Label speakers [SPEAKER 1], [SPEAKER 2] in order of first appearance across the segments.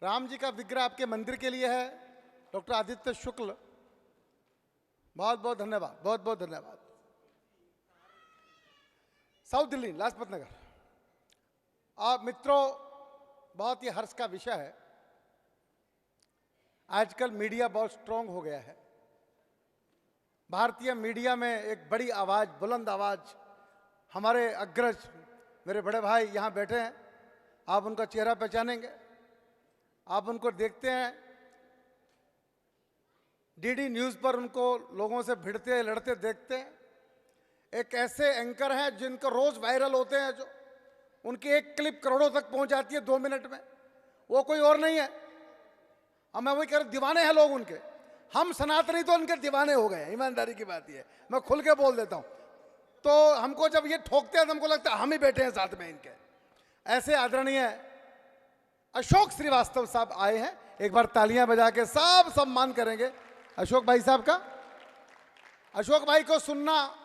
[SPEAKER 1] राम जी का विग्रह आपके मंदिर के लिए है, डॉक्टर आदित्य शुक्ल, बहुत बहुत धन्यवाद, बहुत बहुत धन्यवाद। साउथ दिल्ली, लाजपत नगर। आप मित्रों, बहुत ही हर्ष का विषय है। आजकल मीडिया बहुत स्ट्रांग हो गया है। भारतीय मीडिया में एक बड़ी आवाज, बुलंद आवाज, हमारे अग्रज मेरे बड़े भाई यहाँ बैठे हैं। आप उनका चेहरा पहचानेंगे, आप उनको देखते हैं। डीडी न्यूज़ पर उनको लोगों से भिड़ते लड़ते देखते हैं। एक ऐसे एंकर हैं जिनको रोज वायरल होते हैं, जो उनकी एक क्लिप करोड़ों तक पहुंच जाती है 2 मिनट में। वो कोई और नहीं है, अब मैं वही कह रहा हूं, दीवाने हैं लोग उनके। हम सनातनी तो उनके दीवाने हो गए, ईमानदारी की बात ये, मैं खुल के बोल देता हूं। तो हमको जब ये ठोकते हैं तो हमको लगता है हम ही बैठे हैं साथ में इनके। ऐसे आदरणीय अशोक श्रीवास्तव साहब आए हैं, एक बार तालियां बजा के सब सम्मान करेंगे अशोक भाई साहब का। अशोक भाई को सुनना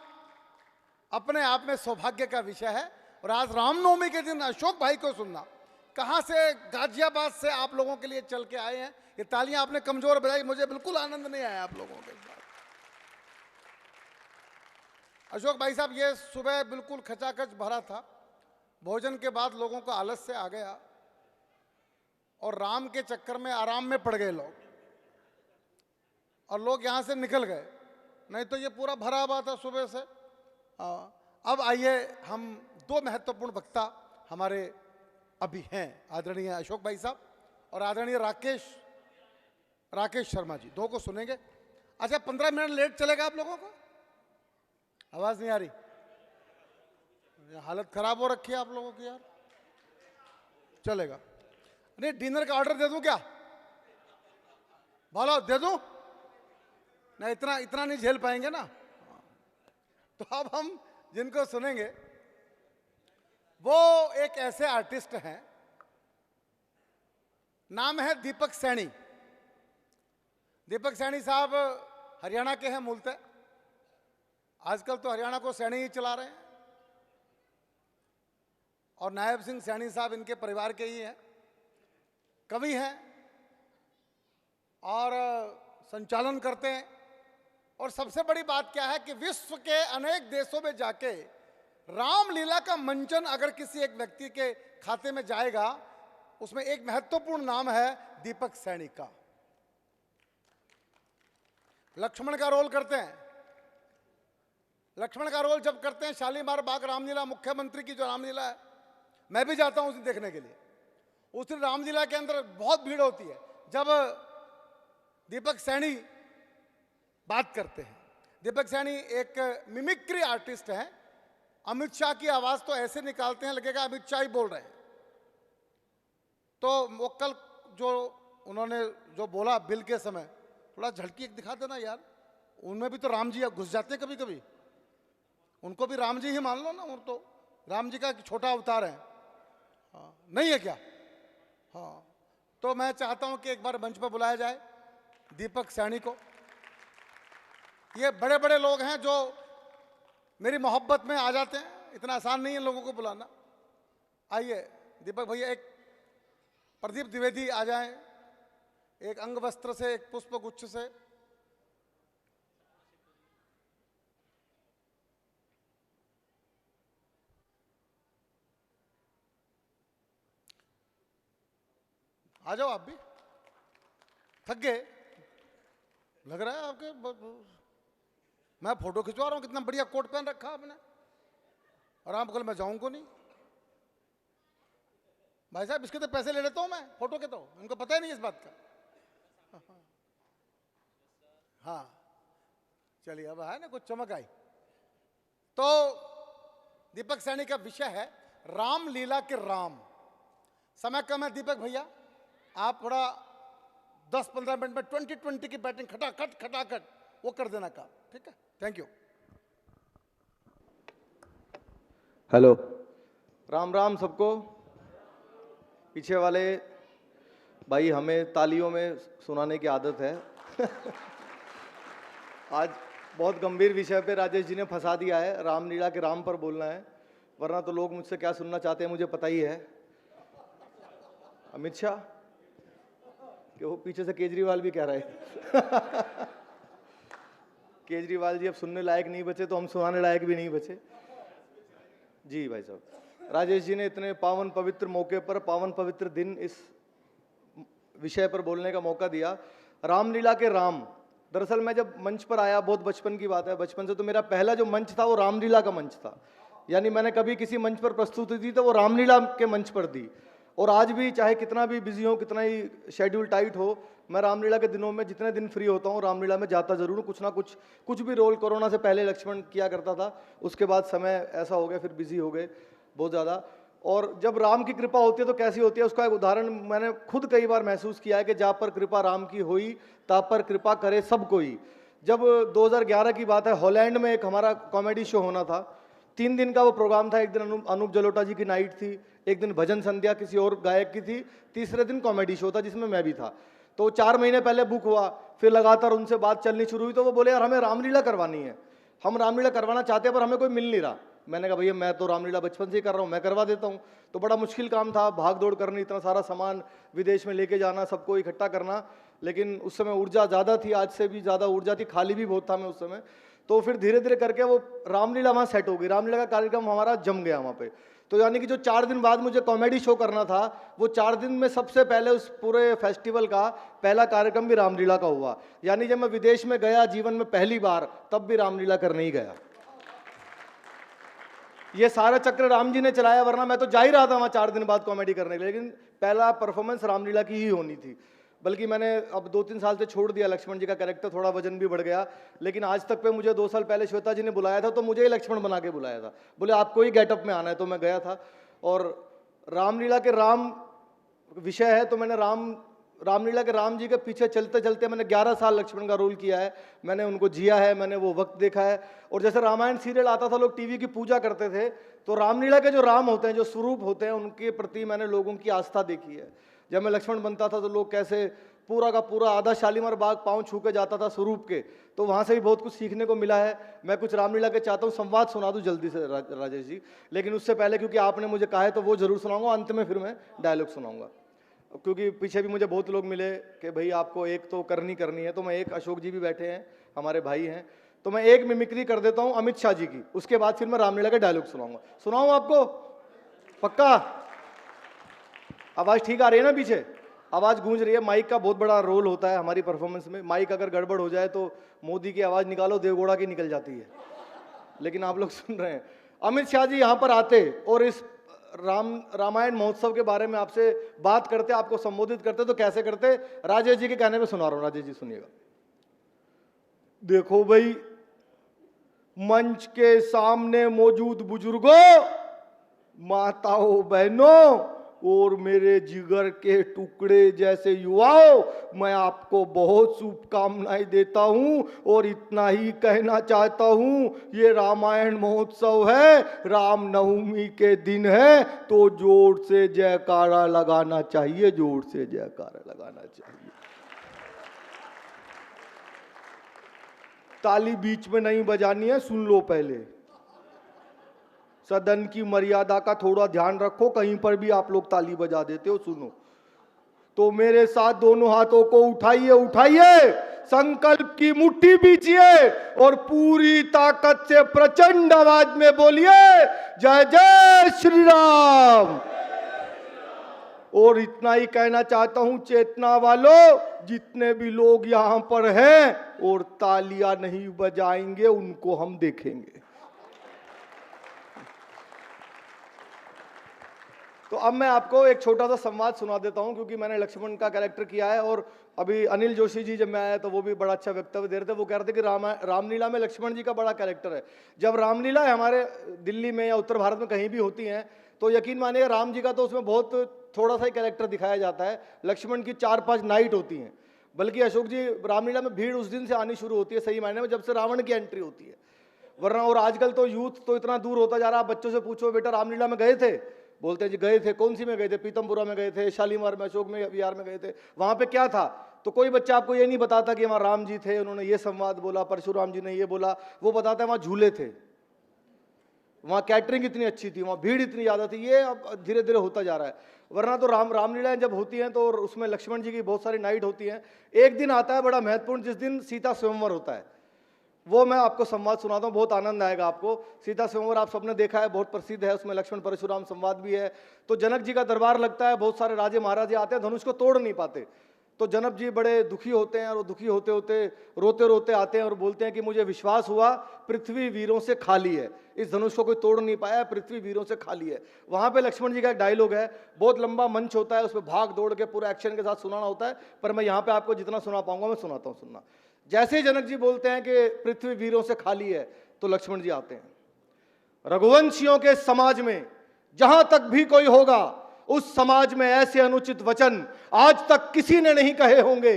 [SPEAKER 1] अपने आप में सौभाग्य का विषय है, और आज रामनवमी के दिन अशोक भाई को सुनना, कहां से, गाजियाबाद से आप लोगों के लिए चल के आए हैं। ये तालियां आपने कमजोर बजाई, मुझे बिल्कुल आनंद नहीं आया आप लोगों के साथ। अशोक भाई साहब, ये सुबह बिल्कुल खचाखच भरा था, भोजन के बाद लोगों को आलस से आ गया और राम के चक्कर में आराम में पड़ गए लोग, और लोग यहां से निकल गए, नहीं तो ये पूरा भरा हुआ था सुबह से। अब आइए, हम 2 महत्वपूर्ण वक्ता हमारे अभी हैं, आदरणीय अशोक भाई साहब और आदरणीय राकेश शर्मा जी, 2 को सुनेंगे। अच्छा, 15 मिनट लेट चलेगा आप लोगों को? आवाज नहीं आ रही? हालत खराब हो रखी है आप लोगों की यार। चलेगा? नहीं, डिनर का ऑर्डर दे दूं क्या? बोलो, दे दूं? नहीं, इतना नहीं झेल पाएंगे ना। तो अब हम जिनको सुनेंगे वो एक ऐसे आर्टिस्ट हैं, नाम है दीपक सैनी। दीपक सैनी साहब हरियाणा के हैं मूलतः, आजकल तो हरियाणा को सैनी ही चला रहे हैं, और नायब सिंह सैनी साहब इनके परिवार के ही हैं। कवि हैं और संचालन करते हैं, और सबसे बड़ी बात क्या है कि विश्व के अनेक देशों में जाके रामलीला का मंचन अगर किसी एक व्यक्ति के खाते में जाएगा, उसमें एक महत्वपूर्ण नाम है दीपक सैनी का। लक्ष्मण का रोल करते हैं। लक्ष्मण का रोल जब करते हैं शालीमार बाग रामलीला, मुख्यमंत्री की जो रामलीला है, मैं भी जाता हूं उसे देखने के लिए। उस दिन रामलीला के अंदर बहुत भीड़ होती है। जब दीपक सैनी बात करते हैं, दीपक सैनी एक मिमिक्री आर्टिस्ट हैं। अमित शाह की आवाज तो ऐसे निकालते हैं लगेगा अमित शाह ही बोल रहे हैं। तो वो कल जो उन्होंने जो बोला बिल के समय, थोड़ा झलकी एक दिखा देना यार। उनमें भी तो राम जी घुस जाते हैं कभी कभी, उनको भी राम जी ही मान लो ना, वो तो राम जी का छोटा अवतार है। हाँ, नहीं है क्या? हाँ, तो मैं चाहता हूं कि एक बार मंच पर बुलाया जाए दीपक सैनी को। ये बड़े बड़े लोग हैं जो मेरी मोहब्बत में आ जाते हैं, इतना आसान नहीं है लोगों को बुलाना। आइए दीपक भैया, एक प्रदीप द्विवेदी आ जाएं, एक अंग वस्त्र से, एक पुष्प गुच्छ से। आ जाओ, आप भी थक गए लग रहा है आपके। मैं फोटो खिंचवा रहा हूं, कितना बढ़िया कोट पहन रखा आपने, और आप कल मैं जाऊंगा नहीं। भाई साहब, इसके तो पैसे ले लेता हूं मैं, फोटो के तो उनको पता ही नहीं इस बात का। हाँ, चलिए, अब है ना कुछ चमक आई। तो दीपक सैनी का विषय है रामलीला के राम। समय कम है दीपक भैया, आप थोड़ा 10-15 मिनट में 20-20 की बैटिंग खटाखट वो कर देना काम, ठीक है? Thank you.
[SPEAKER 2] Hello, Ram Ram सबको। पीछे वाले भाई, हमें तालियों में सुनाने की आदत है। आज बहुत गंभीर विषय पे राजेश जी ने फंसा दिया है, रामलीला के राम पर बोलना है, वरना तो लोग मुझसे क्या सुनना चाहते हैं मुझे पता ही है। अमित शाह, कि वो पीछे से केजरीवाल भी कह रहे हैं। केजरीवाल जी अब सुनने लायक नहीं बचे तो हम सुनाने लायक भी नहीं बचे। जी भाई साहब, राजेश जी ने इतने पावन पवित्र मौके पर, पावन पवित्र दिन, इस विषय पर बोलने का मौका दिया। रामलीला के राम, दरअसल मैं जब मंच पर आया, बहुत बचपन की बात है, बचपन से तो मेरा पहला जो मंच था वो रामलीला का मंच था। यानी मैंने कभी किसी मंच पर प्रस्तुति दी तो वो रामलीला के मंच पर दी। और आज भी चाहे कितना भी बिजी हो, कितना ही शेड्यूल टाइट हो, मैं रामलीला के दिनों में जितने दिन फ्री होता हूँ रामलीला में जाता जरूर हूँ। कुछ ना कुछ भी रोल, कोरोना से पहले लक्ष्मण किया करता था, उसके बाद समय ऐसा हो गया, फिर बिजी हो गए बहुत ज़्यादा। और जब राम की कृपा होती है तो कैसी होती है, उसका एक उदाहरण मैंने खुद कई बार महसूस किया है कि जहाँ पर कृपा राम की हुई ता पर कृपा करे सब कोई। जब 2011 की बात है, हॉलैंड में एक हमारा कॉमेडी शो होना था, 3 दिन का वो प्रोग्राम था। एक दिन अनूप जलोटा जी की नाइट थी, एक दिन भजन संध्या किसी और गायक की थी, तीसरे दिन कॉमेडी शो था जिसमें मैं भी था। तो 4 महीने पहले बुक हुआ, फिर लगातार उनसे बात चलनी शुरू हुई, तो वो बोले यार हमें रामलीला करवानी है, हम रामलीला करवाना चाहते हैं पर हमें कोई मिल नहीं रहा। मैंने कहा भैया मैं तो रामलीला बचपन से ही कर रहा हूँ, मैं करवा देता हूँ। तो बड़ा मुश्किल काम था, भाग दौड़ करनी, इतना सारा सामान विदेश में लेके जाना, सबको इकट्ठा करना। लेकिन उस समय ऊर्जा ज़्यादा थी, आज से भी ज़्यादा ऊर्जा थी, खाली भी बहुत था मैं उस समय। तो फिर धीरे धीरे करके वो रामलीला वहाँ सेट हो गई, रामलीला का कार्यक्रम हमारा जम गया वहाँ पे। तो यानी कि जो 4 दिन बाद मुझे कॉमेडी शो करना था, वो 4 दिन में सबसे पहले उस पूरे फेस्टिवल का पहला कार्यक्रम भी रामलीला का हुआ। यानी जब मैं विदेश में गया जीवन में पहली बार, तब भी रामलीला करने ही गया। ये सारा चक्र राम जी ने चलाया, वरना मैं तो जा ही रहा था वहाँ 4 दिन बाद कॉमेडी करने के लिए, लेकिन पहला परफॉर्मेंस रामलीला की ही होनी थी। बल्कि मैंने अब 2-3 साल से छोड़ दिया लक्ष्मण जी का कैरेक्टर, थोड़ा वजन भी बढ़ गया। लेकिन आज तक पे मुझे 2 साल पहले श्वेता जी ने बुलाया था, तो मुझे ही लक्ष्मण बना के बुलाया था, बोले आपको ही गेटअप में आना है, तो मैं गया था। और रामलीला के राम विषय है, तो मैंने रामलीला के राम जी के पीछे चलते चलते मैंने 11 साल लक्ष्मण का रोल किया है, मैंने उनको जिया है, मैंने वो वक्त देखा है। और जैसे रामायण सीरियल आता था, लोग टीवी की पूजा करते थे, तो रामलीला के जो राम होते हैं, जो स्वरूप होते हैं, उनके प्रति मैंने लोगों की आस्था देखी है। जब मैं लक्ष्मण बनता था तो लोग कैसे पूरा का पूरा आधा शालीमार बाग पांव छू के जाता था स्वरूप के, तो वहाँ से भी बहुत कुछ सीखने को मिला है। मैं कुछ रामलीला के चाहता हूँ संवाद सुना दूँ जल्दी से राजेश जी, लेकिन उससे पहले क्योंकि आपने मुझे कहा है तो वो जरूर सुनाऊंगा, अंत में फिर मैं डायलॉग सुनाऊंगा। क्योंकि पीछे भी मुझे बहुत लोग मिले कि भाई आपको एक तो करनी है, तो मैं एक, अशोक जी भी बैठे हैं, हमारे भाई हैं, तो मैं एक मिमिक्री कर देता हूँ अमित शाह जी की, उसके बाद फिर मैं रामलीला के डायलॉग सुनाऊंगा। सुनाऊँ आपको? पक्का? आवाज़ ठीक आ रही है ना? पीछे आवाज़ गूंज रही है। माइक का बहुत बड़ा रोल होता है हमारी परफॉर्मेंस में। माइक अगर गड़बड़ हो जाए तो मोदी की आवाज़ निकालो, देवगौड़ा की निकल जाती है। लेकिन आप लोग सुन रहे हैं। अमित शाह जी यहाँ पर आते और इस रामायण महोत्सव के बारे में आपसे बात करते, आपको संबोधित करते, तो कैसे करते? राजेश जी के कहने में सुना रहा हूँ, राजेश जी सुनिएगा। देखो भाई, मंच के सामने मौजूद बुजुर्गों, माताओं, बहनों और मेरे जिगर के टुकड़े जैसे युवाओं, मैं आपको बहुत शुभकामनाएं देता हूं और इतना ही कहना चाहता हूं, ये रामायण महोत्सव है, रामनवमी के दिन है, तो जोर से जयकारा लगाना चाहिए, जोर से जयकारा लगाना चाहिए। ताली बीच में नहीं बजानी है, सुन लो पहले। सदन की मर्यादा का थोड़ा ध्यान रखो, कहीं पर भी आप लोग ताली बजा देते हो, सुनो। तो मेरे साथ दोनों हाथों को उठाइए, उठाइए, संकल्प की मुट्ठी बीचिए और पूरी ताकत से प्रचंड आवाज में बोलिए, जय जय श्री राम। और इतना ही कहना चाहता हूं, चेतना वालों, जितने भी लोग यहां पर हैं और तालियां नहीं बजाएंगे उनको हम देखेंगे। तो अब मैं आपको एक छोटा सा संवाद सुना देता हूं, क्योंकि मैंने लक्ष्मण का कैरेक्टर किया है। और अभी अनिल जोशी जी जब मैं आया तो वो भी बड़ा अच्छा वक्तव्य दे रहे थे। वो कह रहे थे कि रामलीला में लक्ष्मण जी का बड़ा कैरेक्टर है। जब रामलीला हमारे दिल्ली में या उत्तर भारत में कहीं भी होती हैं, तो यकीन मानिएगा राम जी का तो उसमें बहुत थोड़ा सा ही कैरेक्टर दिखाया जाता है। लक्ष्मण की 4-5 नाइट होती हैं। बल्कि अशोक जी, रामलीला में भीड़ उस दिन से आनी शुरू होती है सही मायने में, जब से रावण की एंट्री होती है। वरना और आजकल तो यूथ तो इतना दूर होता जा रहा है। आप बच्चों से पूछो, बेटा रामलीला में गए थे? बोलते हैं जी गए थे। कौन सी में गए थे? पीतमपुरा में गए थे, शालीमार में, अशोक में, विहार में गए थे। वहां पे क्या था? तो कोई बच्चा आपको ये नहीं बताता कि वहां राम जी थे, उन्होंने ये संवाद बोला, परशुराम जी ने ये बोला। वो बताता है वहां झूले थे, वहाँ कैटरिंग इतनी अच्छी थी, वहाँ भीड़ इतनी ज़्यादा थी। ये अब धीरे धीरे होता जा रहा है। वरना तो रामलीलाएं जब होती हैं तो उसमें लक्ष्मण जी की बहुत सारी नाइट होती हैं। एक दिन आता है बड़ा महत्वपूर्ण, जिस दिन सीता स्वयंवर होता है। वो मैं आपको संवाद सुनाता हूँ, बहुत आनंद आएगा आपको। सीता स्वयंवर आप सबने देखा है, बहुत प्रसिद्ध है, उसमें लक्ष्मण परशुराम संवाद भी है। तो जनक जी का दरबार लगता है, बहुत सारे राजे महाराजे आते हैं, धनुष को तोड़ नहीं पाते। तो जनक जी बड़े दुखी होते हैं और वो दुखी होते होते रोते रोते आते हैं और बोलते हैं कि मुझे विश्वास हुआ पृथ्वी वीरों से खाली है, इस धनुष को कोई तोड़ नहीं पाया, पृथ्वी वीरों से खाली है। वहां पे लक्ष्मण जी का एक डायलॉग है, बहुत लंबा मंच होता है, उसमें भाग दौड़ के पूरा एक्शन के साथ सुनाना होता है, पर मैं यहाँ पे आपको जितना सुना पाऊंगा मैं सुनाता हूँ, सुनना। जैसे ही जनक जी बोलते हैं कि पृथ्वी वीरों से खाली है, तो लक्ष्मण जी आते हैं। रघुवंशियों के समाज में जहां तक भी कोई होगा, उस समाज में ऐसे अनुचित वचन आज तक किसी ने नहीं कहे होंगे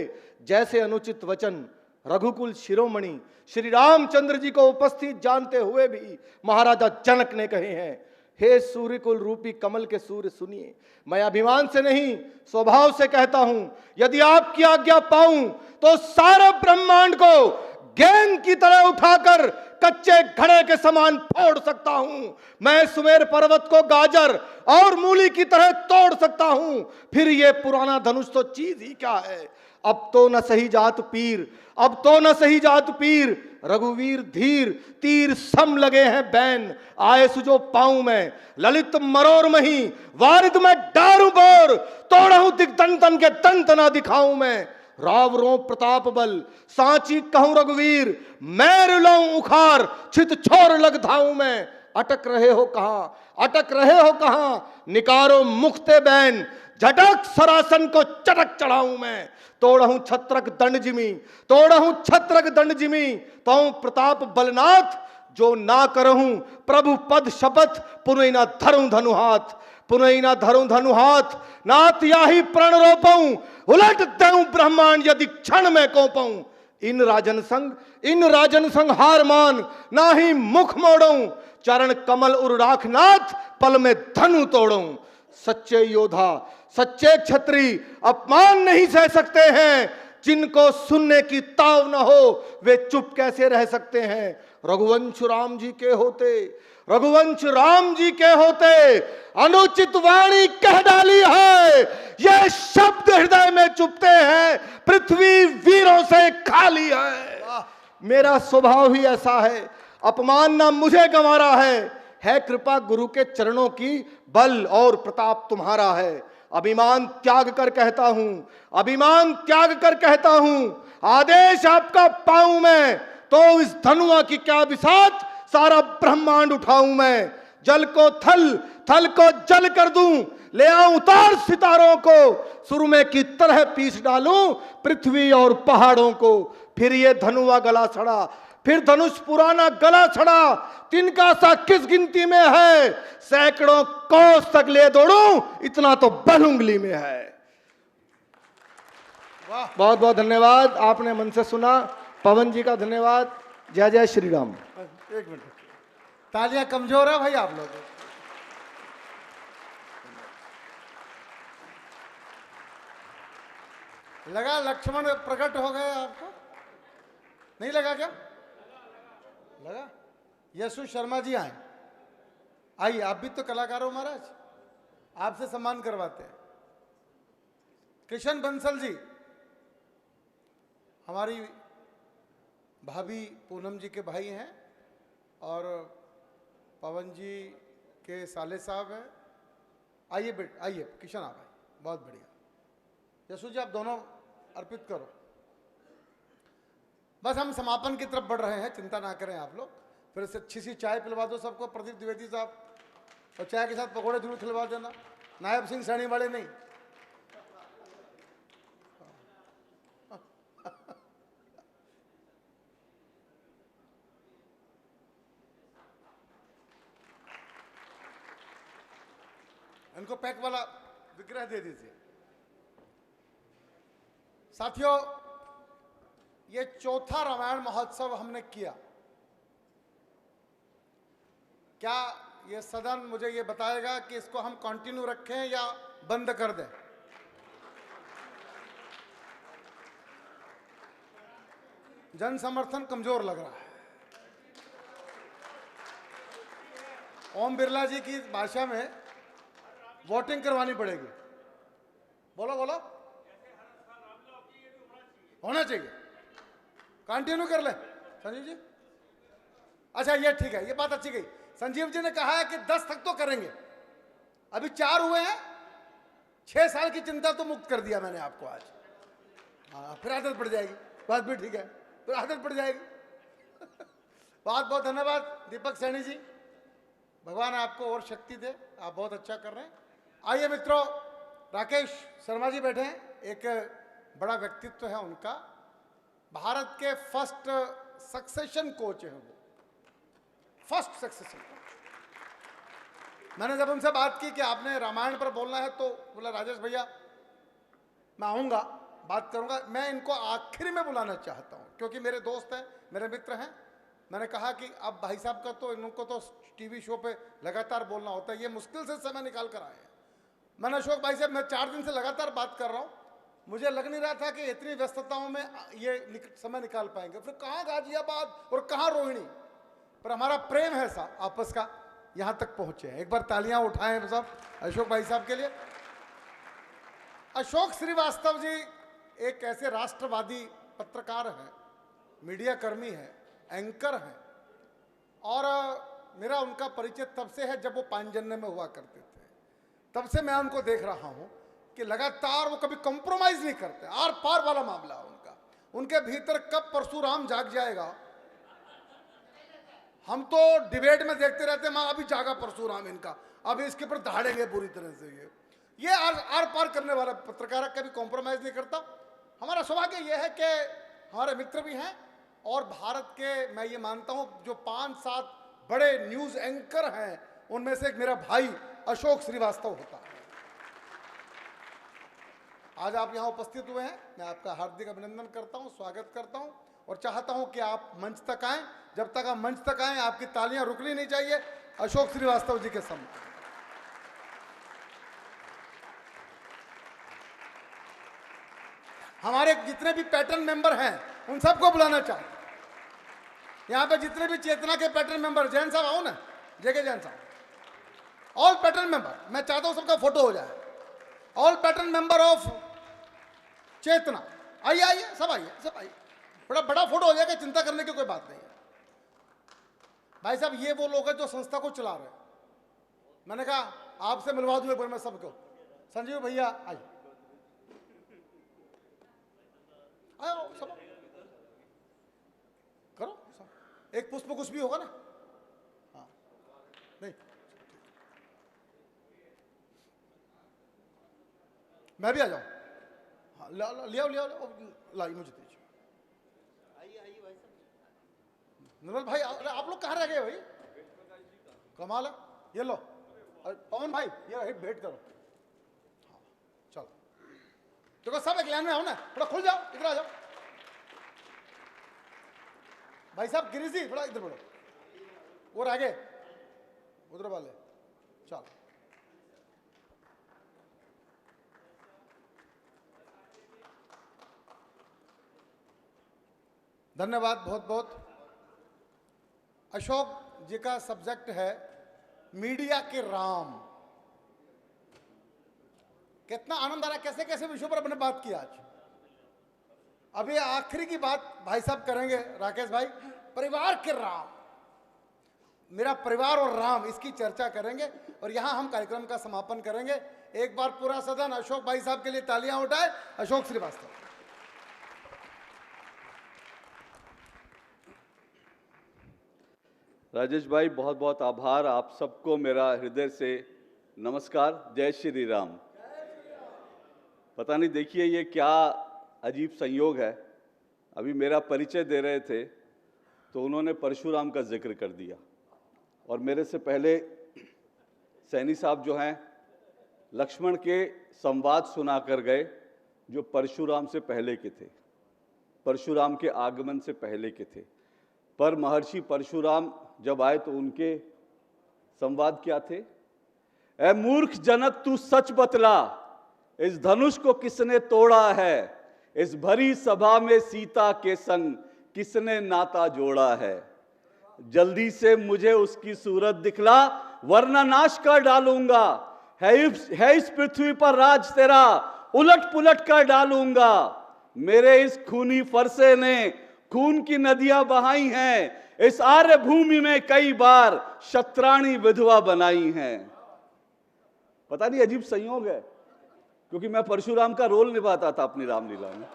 [SPEAKER 2] जैसे अनुचित वचन रघुकुल शिरोमणि श्री रामचंद्र जी को उपस्थित जानते हुए भी महाराजा जनक ने कहे हैं। हे सूर्यकुल रूपी कमल के सूर्य सुनिए, मैं अभिमान से नहीं स्वभाव से कहता हूं, यदि आपकी आज्ञा पाऊं तो सारे ब्रह्मांड को गेंद की तरह उठाकर कच्चे घड़े के समान फोड़ सकता हूं। मैं सुमेर पर्वत को गाजर और मूली की तरह तोड़ सकता हूं। फिर ये पुराना धनुष तो चीज ही क्या है। अब तो न सही जात पीर, अब तो न सही जात पीर, रघुवीर धीर, तीर सम लगे हैं बैन, आए सुजो पाऊं मैं ललित मरोर मही, वारिद में डारू बोर, तोड़ू दिग्दंतन के दंत ना दिखाऊं मैं, रावरों प्रताप बल सांची कहूं रघुवीर, मैं लऊं उखार छित छोर लग धाऊं मैं। अटक रहे हो कहां, अटक रहे हो कहां, निकारो मुखते बैन, झटक सरासन को चटक चढ़ाऊं मैं। तोड़हूं छत्रक दंड जिमी, तोड़हूं छत्रक दंड जिमी, तो प्रताप बलनाथ, जो ना करहूं प्रभु पद शपथ, पुनः ना धरूं धनु हाथ, पुनः ना धरूं धनु हाथ, नाथ याही प्रण रोपऊं, उलट देऊं ब्रह्मांड यदि क्षण में कोपऊं। इन राजन संग हार मान, ना ही मुख मोड़ऊं, चरण कमल उर राखनाथ, पल में धनु तोड़ऊं। सच्चे योद्धा सच्चे क्षत्रिय अपमान नहीं सह सकते हैं, जिनको सुनने की ताव न हो वे चुप कैसे रह सकते हैं। रघुवंश राम जी के होते, रघुवंश राम जी के होते, अनुचित वाणी कह डाली है, ये शब्द हृदय में चुपते हैं, पृथ्वी वीरों से खाली है। मेरा स्वभाव ही ऐसा है, अपमान ना मुझे गंवारा है कृपा गुरु के चरणों की, बल और प्रताप तुम्हारा है। अभिमान त्याग कर कहता हूं, अभिमान त्याग कर कहता हूं, आदेश आपका पाऊं मैं तो इस धनुआ की क्या बिसात, सारा ब्रह्मांड उठाऊं मैं। जल को थल, थल को जल कर दूं, ले आऊं उतार सितारों को, सुरमे की तरह पीस डालूं पृथ्वी और पहाड़ों को। फिर ये धनुआ गला छड़ा, फिर धनुष पुराना गला छड़ा, तिनका सा किस गिनती में है, सैकड़ों कोस तक ले दौड़ूं इतना तो बल उंगली में है। बहुत बहुत धन्यवाद, आपने मन से सुना। पवन जी का धन्यवाद। जय जय श्री राम।
[SPEAKER 1] एक मिनट, तालियां कमजोर है भाई आप लोग। लगा लक्ष्मण प्रकट हो गए आपको, नहीं लगा क्या? लगा? यशु शर्मा जी आए, आइए, आप भी तो कलाकार हो महाराज, आपसे सम्मान करवाते हैं। किशन बंसल जी हमारी भाभी पूनम जी के भाई हैं और पवन जी के साले साहब हैं। आइए बेट, आइए किशन आप आइए, बहुत बढ़िया। यशु जी आप दोनों अर्पित करो। बस हम समापन की तरफ बढ़ रहे हैं, चिंता ना करें आप लोग। फिर से अच्छी सी चाय पिलवा दो सबको, प्रदीप द्विवेदी साहब, और चाय के साथ पकौड़े जरूर खिलवा देना, नायब सिंह सैनी वाले नहीं। इनको पैक वाला विग्रह दे दीजिए। साथियों, ये चौथा रामायण महोत्सव हमने किया। क्या ये सदन मुझे ये बताएगा कि इसको हम कंटिन्यू रखें या बंद कर दें? जन समर्थन कमजोर लग रहा है। ओम बिरला जी की भाषा में वोटिंग करवानी पड़ेगी। बोलो बोलो, होना चाहिए। कंटिन्यू कर ले संजीव जी। अच्छा ये ठीक है, ये बात अच्छी गई। संजीव जी ने कहा है कि 10 तक तो करेंगे, अभी 4 हुए हैं, 6 साल की चिंता तो मुक्त कर दिया मैंने आपको आज। हाँ फिर आदत पड़ जाएगी, बात भी ठीक है, फिर आदत पड़ जाएगी। बहुत बहुत धन्यवाद दीपक सैनी जी, भगवान आपको और शक्ति दे, आप बहुत अच्छा कर रहे हैं। आइए मित्रों, राकेश शर्मा जी बैठे हैं, एक बड़ा व्यक्तित्व है उनका, भारत के फर्स्ट सक्सेशन कोच हैं वो, फर्स्ट सक्सेशन कोच। मैंने जब उनसे बात की कि आपने रामायण पर बोलना है तो बोला राजेश भैया मैं आऊँगा, बात करूँगा। मैं इनको आखिर में बुलाना चाहता हूँ क्योंकि मेरे दोस्त हैं, मेरे मित्र हैं। मैंने कहा कि अब भाई साहब का तो इनको तो टीवी शो पे लगातार बोलना होता है, ये मुश्किल से समय निकाल कर आए हैं। मैंने अशोक भाई साहब, मैं 4 दिन से लगातार बात कर रहा हूँ, मुझे लग नहीं रहा था कि इतनी व्यस्तताओं में ये समय निकाल पाएंगे। फिर कहाँ गाजियाबाद और कहाँ रोहिणी, पर हमारा प्रेम है सा आपस का, यहाँ तक पहुँचे हैं। एक बार तालियां उठाएं सब अशोक भाई साहब के लिए। अशोक श्रीवास्तव जी एक ऐसे राष्ट्रवादी पत्रकार हैं, मीडिया कर्मी हैं, एंकर हैं, और मेरा उनका परिचय तब से है जब वो पांजन्य में हुआ करते थे। तब से मैं उनको देख रहा हूं कि लगातार वो कभी कॉम्प्रोमाइज नहीं करते, आर पार वाला मामला उनका। उनके भीतर कब परशुराम जाग जाएगा, हम तो डिबेट में देखते रहते, मां अभी जागा परशुराम इनका, अभी इसके ऊपर दहाड़ेंगे पूरी तरह से। ये आर पार करने वाला पत्रकार कभी कॉम्प्रोमाइज नहीं करता। हमारा सौभाग्य यह है कि हमारे मित्र भी हैं, और भारत के मैं ये मानता हूं जो 5-7 बड़े न्यूज एंकर हैं उनमें से एक मेरा भाई अशोक श्रीवास्तव होता है। आज आप यहां उपस्थित हुए हैं, मैं आपका हार्दिक अभिनंदन करता हूं, स्वागत करता हूं, और चाहता हूं कि आप मंच तक आएं। जब तक आप मंच तक आएं आपकी तालियां रुकनी नहीं चाहिए अशोक श्रीवास्तव जी के सम्मान। हमारे जितने भी पैटर्न मेंबर हैं उन सबको बुलाना चाहते हैं। यहाँ पे जितने भी चेतना के पैटर्न मेंबर, जैन साहब आओ ना, जेके जैन साहब, ऑल पैटर्न मेंबर, मैं चाहता हूँ सबका फोटो हो जाए। ऑल पैटर्न मेंबर ऑफ चेतना, आइए आइए सब आइए, सब आइए, बड़ा बड़ा फोटो हो जाएगा, चिंता करने की कोई बात नहीं है। भाई साहब ये वो लोग हैं जो संस्था को चला रहे हैं। मैंने कहा आपसे मिलवा दूँ एक बार मैं सबको। संजीव भैया आइए, आओ सब करो, सब एक पुष्प कुछ भी होगा ना। हाँ नहीं, मैं भी आ जाऊँ। हाँ ले आओ ले आओ, लाई मुझे दीजिए। आइए आइए भाई साहब। निर्मल भाई आप लोग कहाँ रह गए भाई, कमाल है। ये लो पवन भाई, ये भेंट करो। हाँ चलो, देखो सब एक लाइन में आओ ना, थोड़ा खुल जाओ, इधर आ जाओ। भाई साहब गिरीश जी थोड़ा इधर बढ़ो, वो रह गए उधर वाले। चलो धन्यवाद बहुत बहुत। अशोक जी का सब्जेक्ट है मीडिया के राम। कितना आनंद आ रहा है, कैसे कैसे विषयों पर अपने बात की आज। अभी आखिरी की बात भाई साहब करेंगे, राकेश भाई, परिवार के राम, मेरा परिवार और राम, इसकी चर्चा करेंगे और यहां हम कार्यक्रम का समापन करेंगे। एक बार पूरा सदन अशोक भाई साहब के लिए तालियां उठाए। अशोक श्रीवास्तव।
[SPEAKER 3] राजेश भाई बहुत बहुत आभार, आप सबको मेरा हृदय से नमस्कार, जय श्री राम। पता नहीं देखिए ये क्या अजीब संयोग है, अभी मेरा परिचय दे रहे थे तो उन्होंने परशुराम का जिक्र कर दिया, और मेरे से पहले सैनी साहब जो हैं लक्ष्मण के संवाद सुना कर गए जो परशुराम से पहले के थे, परशुराम के आगमन से पहले के थे। पर महर्षि परशुराम जब आए तो उनके संवाद क्या थे? ऐ मूर्ख जनक तू सच बतला, इस धनुष को किसने तोड़ा है? इस भरी सभा में सीता के संग किसने नाता जोड़ा है? जल्दी से मुझे उसकी सूरत दिखला, वरना नाश कर डालूंगा। है इस पृथ्वी पर राज तेरा, उलट पुलट कर डालूंगा। मेरे इस खूनी फरसे ने खून की नदियां बहाई हैं, इस आर्य भूमि में कई बार शत्राणी विधवा बनाई हैं। पता नहीं अजीब संयोग है, क्योंकि मैं परशुराम का रोल निभाता था अपनी रामलीला में।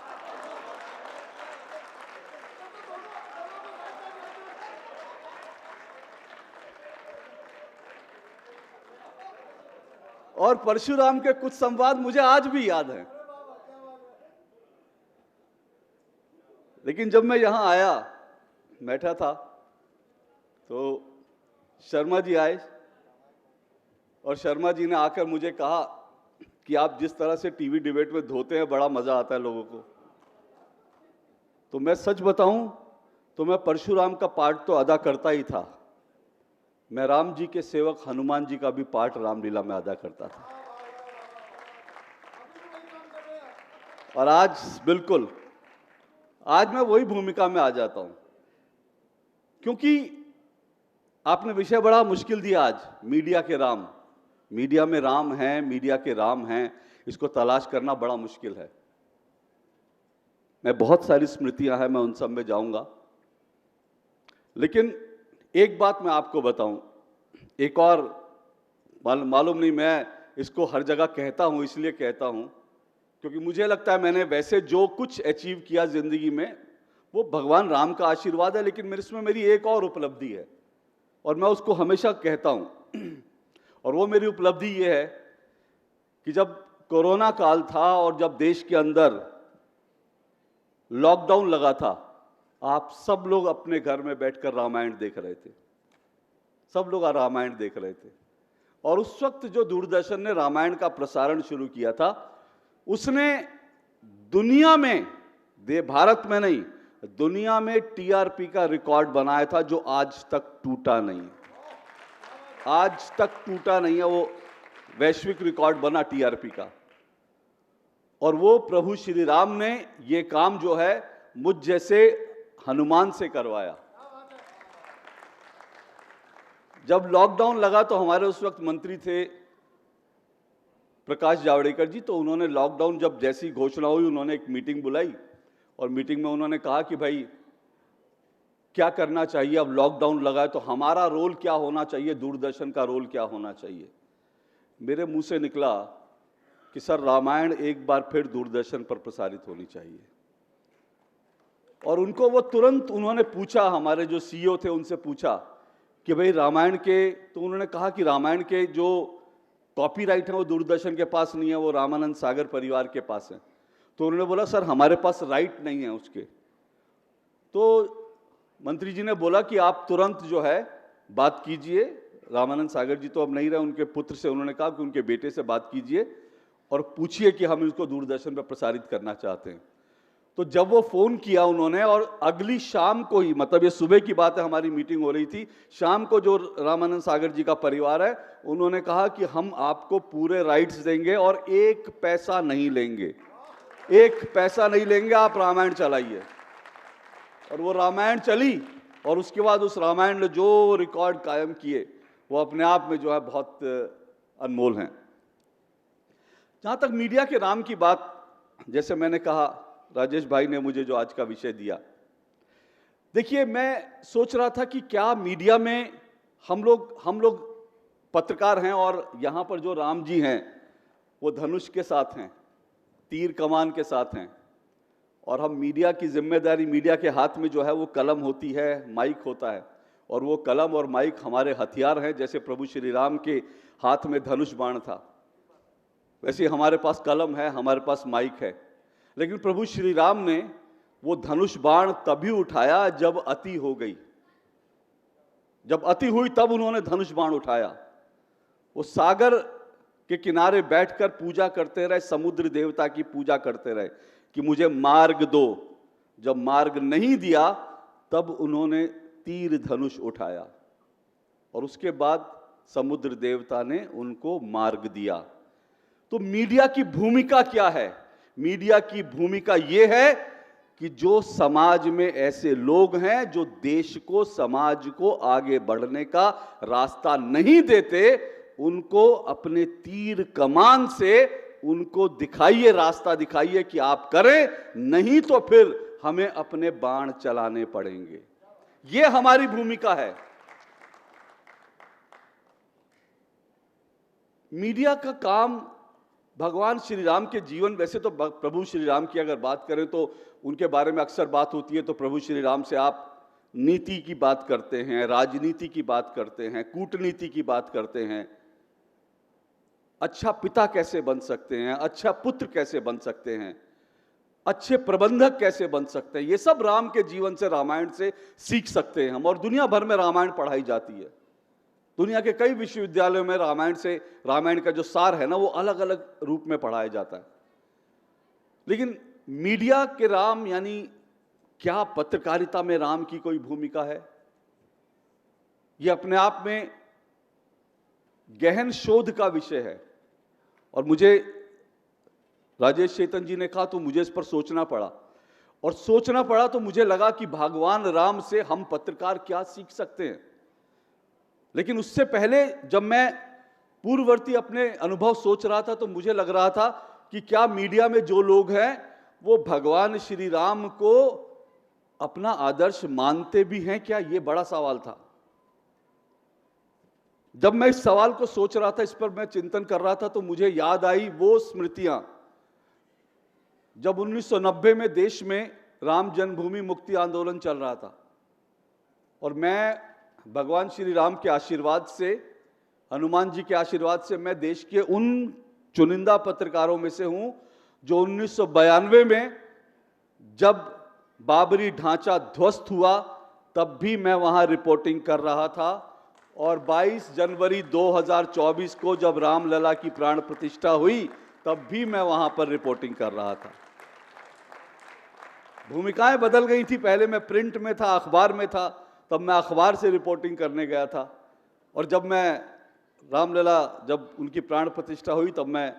[SPEAKER 3] और परशुराम के कुछ संवाद मुझे आज भी याद हैं। लेकिन जब मैं यहां आया, बैठा था, तो शर्मा जी आए और शर्मा जी ने आकर मुझे कहा कि आप जिस तरह से टीवी डिबेट में धोते हैं, बड़ा मजा आता है लोगों को। तो मैं सच बताऊं तो मैं परशुराम का पार्ट तो अदा करता ही था, मैं राम जी के सेवक हनुमान जी का भी पार्ट रामलीला में अदा करता था। और आज बिल्कुल, आज मैं वही भूमिका में आ जाता हूं, क्योंकि आपने विषय बड़ा मुश्किल दिया आज, मीडिया के राम। मीडिया में राम हैं, मीडिया के राम हैं, इसको तलाश करना बड़ा मुश्किल है। मैं बहुत सारी स्मृतियां हैं, मैं उन सब में जाऊंगा, लेकिन एक बात मैं आपको बताऊं, एक और मालूम नहीं, मैं इसको हर जगह कहता हूं, इसलिए कहता हूं क्योंकि मुझे लगता है मैंने वैसे जो कुछ अचीव किया जिंदगी में वो भगवान राम का आशीर्वाद है, लेकिन इसमें मेरी एक और उपलब्धि है और मैं उसको हमेशा कहता हूं। और वो मेरी उपलब्धि ये है कि जब कोरोना काल था और जब देश के अंदर लॉकडाउन लगा था, आप सब लोग अपने घर में बैठकर रामायण देख रहे थे, सब लोग रामायण देख रहे थे। और उस वक्त जो दूरदर्शन ने रामायण का प्रसारण शुरू किया था, उसने दुनिया में, भारत में नहीं, दुनिया में टीआरपी का रिकॉर्ड बनाया था जो आज तक टूटा नहीं, आज तक टूटा नहीं है। वो वैश्विक रिकॉर्ड बना टीआरपी का, और वो प्रभु श्री राम ने ये काम जो है मुझ जैसे हनुमान से करवाया। जब लॉकडाउन लगा तो हमारे उस वक्त मंत्री थे प्रकाश जावड़ेकर जी, तो उन्होंने लॉकडाउन जब जैसी घोषणा हुई, उन्होंने एक मीटिंग बुलाई और मीटिंग में उन्होंने कहा कि भाई क्या करना चाहिए, अब लॉकडाउन लगा है तो हमारा रोल क्या होना चाहिए, दूरदर्शन का रोल क्या होना चाहिए। मेरे मुंह से निकला कि सर रामायण एक बार फिर दूरदर्शन पर प्रसारित होनी चाहिए। और उनको वो तुरंत उन्होंने पूछा, हमारे जो सीईओ थे उनसे पूछा कि भाई रामायण के, तो उन्होंने कहा कि रामायण के जो कॉपीराइट है वो दूरदर्शन के पास नहीं है, वो रामानंद सागर परिवार के पास है। तो उन्होंने बोला सर हमारे पास राइट नहीं है उसके। तो मंत्री जी ने बोला कि आप तुरंत जो है बात कीजिए, रामानंद सागर जी तो अब नहीं रहे, उनके पुत्र से उन्होंने कहा कि उनके बेटे से बात कीजिए और पूछिए कि हम इसको दूरदर्शन पर प्रसारित करना चाहते हैं। तो जब वो फोन किया उन्होंने, और अगली शाम को ही, मतलब ये सुबह की बात है, हमारी मीटिंग हो रही थी, शाम को जो रामानंद सागर जी का परिवार है उन्होंने कहा कि हम आपको पूरे राइट्स देंगे और एक पैसा नहीं लेंगे, एक पैसा नहीं लेंगे, आप रामायण चलाइए। और वो रामायण चली, और उसके बाद उस रामायण ने जो रिकॉर्ड कायम किए वो अपने आप में जो है बहुत अनमोल हैं। जहां तक मीडिया के राम की बात, जैसे मैंने कहा, राजेश भाई ने मुझे जो आज का विषय दिया, देखिए मैं सोच रहा था कि क्या मीडिया में हम लोग पत्रकार हैं और यहाँ पर जो राम जी हैं वो धनुष के साथ हैं, तीर कमान के साथ हैं, और हम मीडिया की जिम्मेदारी, मीडिया के हाथ में जो है वो कलम होती है, माइक होता है, और वो कलम और माइक हमारे हथियार हैं। जैसे प्रभु श्री राम के हाथ में धनुष बाण था, वैसे हमारे पास कलम है, हमारे पास माइक है। लेकिन प्रभु श्री राम ने वो धनुष बाण तभी उठाया जब अति हो गई, जब अति हुई तब उन्होंने धनुष बाण उठाया। वो सागर के किनारे बैठकर पूजा करते रहे, समुद्र देवता की पूजा करते रहे कि मुझे मार्ग दो। जब मार्ग नहीं दिया तब उन्होंने तीर धनुष उठाया, और उसके बाद समुद्र देवता ने उनको मार्ग दिया। तो मीडिया की भूमिका क्या है? मीडिया की भूमिका यह है कि जो समाज में ऐसे लोग हैं जो देश को, समाज को आगे बढ़ने का रास्ता नहीं देते, उनको अपने तीर कमान से उनको दिखाइए, रास्ता दिखाइए कि आप करें, नहीं तो फिर हमें अपने बाण चलाने पड़ेंगे। ये हमारी भूमिका है। मीडिया का काम भगवान श्री राम के जीवन, वैसे तो प्रभु श्री राम की अगर बात करें तो उनके बारे में अक्सर बात होती है, तो प्रभु श्री राम से आप नीति की बात करते हैं, राजनीति की बात करते हैं, कूटनीति की बात करते हैं, अच्छा पिता कैसे बन सकते हैं, अच्छा पुत्र कैसे बन सकते हैं, अच्छे प्रबंधक कैसे बन सकते हैं, ये सब राम के जीवन से, रामायण से सीख सकते हैं हम। और दुनिया भर में रामायण पढ़ाई जाती है। दुनिया के कई विश्वविद्यालयों में रामायण का जो सार है ना, वो अलग अलग रूप में पढ़ाया जाता है। लेकिन मीडिया के राम, यानी क्या पत्रकारिता में राम की कोई भूमिका है? यह अपने आप में गहन शोध का विषय है। और मुझे राजेश चेतन जी ने कहा तो मुझे इस पर सोचना पड़ा, और सोचना पड़ा तो मुझे लगा कि भगवान राम से हम पत्रकार क्या सीख सकते हैं। लेकिन उससे पहले जब मैं पूर्ववर्ती अपने अनुभव सोच रहा था तो मुझे लग रहा था कि क्या मीडिया में जो लोग हैं वो भगवान श्री राम को अपना आदर्श मानते भी हैं क्या? ये बड़ा सवाल था। जब मैं इस सवाल को सोच रहा था, इस पर मैं चिंतन कर रहा था, तो मुझे याद आई वो स्मृतियां जब 1990 में देश में राम जन्मभूमि मुक्ति आंदोलन चल रहा था, और मैं भगवान श्री राम के आशीर्वाद से, हनुमान जी के आशीर्वाद से मैं देश के उन चुनिंदा पत्रकारों में से हूं जो 1992 में जब बाबरी ढांचा ध्वस्त हुआ तब भी मैं वहां रिपोर्टिंग कर रहा था, और 22 जनवरी 2024 को जब रामलला की प्राण प्रतिष्ठा हुई तब भी मैं वहां पर रिपोर्टिंग कर रहा था। भूमिकाएं बदल गई थी। पहले मैं प्रिंट में था, अखबार में था, तब मैं अखबार से रिपोर्टिंग करने गया था, और जब मैं रामलला, जब उनकी प्राण प्रतिष्ठा हुई तब मैं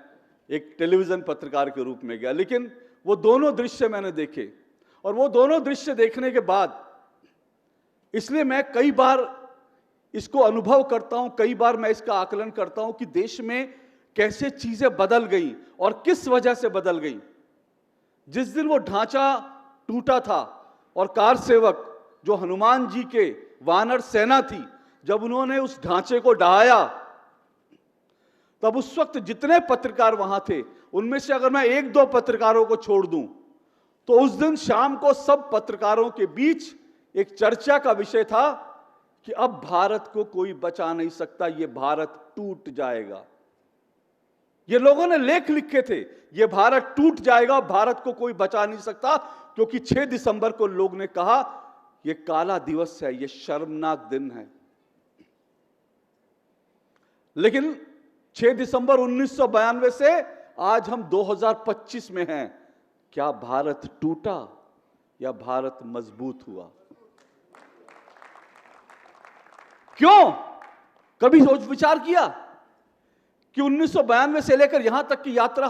[SPEAKER 3] एक टेलीविजन पत्रकार के रूप में गया। लेकिन वो दोनों दृश्य मैंने देखे, और वो दोनों दृश्य देखने के बाद इसलिए मैं कई बार इसको अनुभव करता हूं, कई बार मैं इसका आकलन करता हूं कि देश में कैसे चीजें बदल गई और किस वजह से बदल गई। जिस दिन वो ढांचा टूटा था और कार सेवक जो हनुमान जी के वानर सेना थी, जब उन्होंने उस ढांचे को ढहाया, तब उस वक्त जितने पत्रकार वहां थे उनमें से अगर मैं एक दो पत्रकारों को छोड़ दूं तो उस दिन शाम को सब पत्रकारों के बीच एक चर्चा का विषय था कि अब भारत को कोई बचा नहीं सकता, ये भारत टूट जाएगा। ये लोगों ने लेख लिखे थे, ये भारत टूट जाएगा, भारत को कोई बचा नहीं सकता, क्योंकि 6 दिसंबर को लोग ने कहा ये काला दिवस है, ये शर्मनाक दिन है। लेकिन 6 दिसंबर 1992 से आज हम 2025 में हैं। क्या भारत टूटा या भारत मजबूत हुआ? क्यों? कभी सोच विचार किया कि 1992 से लेकर यहां तक की यात्रा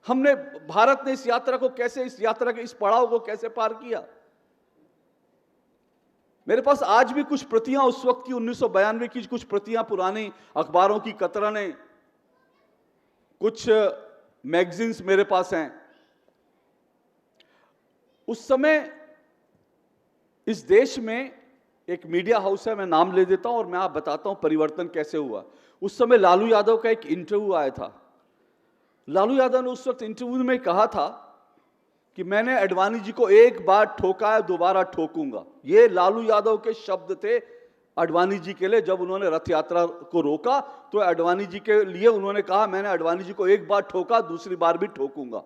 [SPEAKER 3] हमने भारत ने इस यात्रा को कैसे, इस यात्रा के इस पड़ाव को कैसे पार किया? मेरे पास आज भी कुछ प्रतियां उस वक्त की 1992 की कुछ प्रतियां पुरानी अखबारों की कतरनें, कुछ मैगजीन्स मेरे पास हैं। उस समय इस देश में एक मीडिया हाउस है, मैं नाम ले देता हूं और मैं आप बताता हूं परिवर्तन कैसे हुआ। उस समय लालू यादव का एक इंटरव्यू आया था। लालू यादव ने उस वक्त इंटरव्यू में कहा था कि मैंने अडवाणी जी को एक बार ठोका है, दोबारा ठोकूंगा। ये लालू यादव के शब्द थे अडवाणी जी के लिए। जब उन्होंने रथ यात्रा को रोका तो अडवाणी जी के लिए उन्होंने कहा मैंने अडवाणी जी को एक बार ठोका, दूसरी बार भी ठोकूंगा।